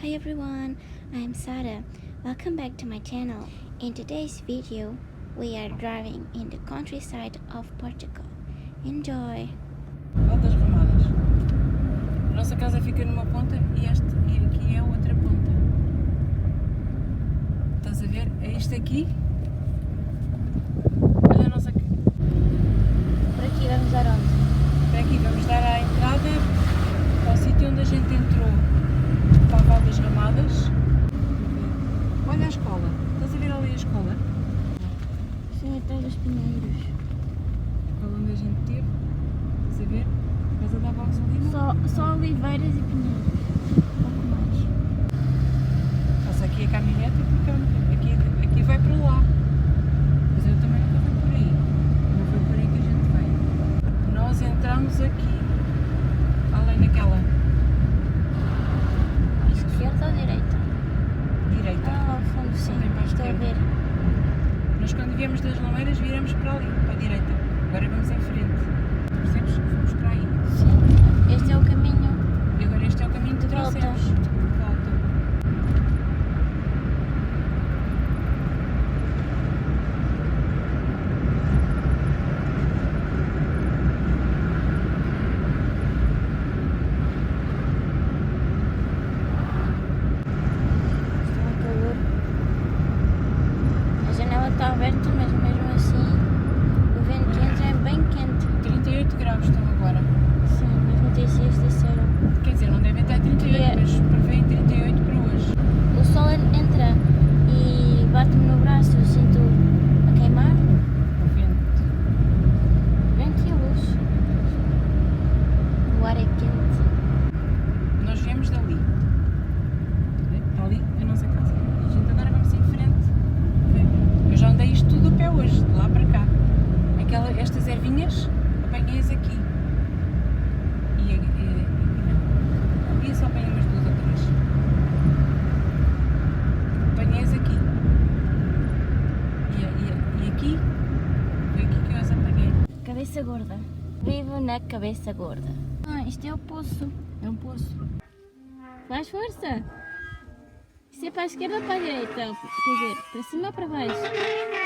Hi everyone, I'm Sarah. Welcome back to my channel. In today's video, we are driving in the countryside of Portugal. Enjoy! Altas Ramadas. A nossa casa fica numa ponta e aqui é outra ponta. Estás a ver? É isto aqui. Olha a nossa... Por aqui vamos dar onde? Por aqui vamos dar à entrada ao sítio onde a gente entrou para a Val das Ramadas. Olha a escola. Estás a ver ali a escola? Sim, atrás dos pinheiros. A escola onde a gente teve. Estás a ver? Vais a dar voltas ali, não? Só oliveiras e pinheiros. Pouco mais. Passa aqui a caminhonete porque aqui vai para lá. Mas eu também nunca fui por aí. Não foi por aí que a gente veio. Nós entramos aqui. Além daquela. Esquerda ou direita? Direita. Ah, ao fundo sim. Também para a Estou a esquerda. ver. Nós quando viemos das Lameiras viramos para ali, para a direita. Agora vamos em frente. Percebes? Fomos para aí. Sim. Este é o caminho. E agora este é o caminho que De volta. trouxemos. De volta. Está um calor. A janela está aberta, mas mesmo assim o vento que entra é bem quente. 38 graus estão agora. Sim, mas notícias disseram. Quer dizer, não devem estar 38, mas prevêem 38 para hoje. O sol entra e bate-me no braço, eu sinto a queimar. O vento. Vento e a luz. O ar é quente. Nós viemos dali. Está ali a nossa casa. E a gente agora vamos em frente. Eu já andei isto tudo a pé hoje, de lá para cá. Estas ervinhas apanhei-as aqui. E só apanhei umas duas ou três. Apanhei-as aqui. E aqui, foi aqui que eu as apanhei. Cabeça gorda. Vivo na cabeça gorda. Ah, isto é o poço. É um poço. Faz força. Isso é para a esquerda ou para a direita? Quer dizer, para cima ou para baixo?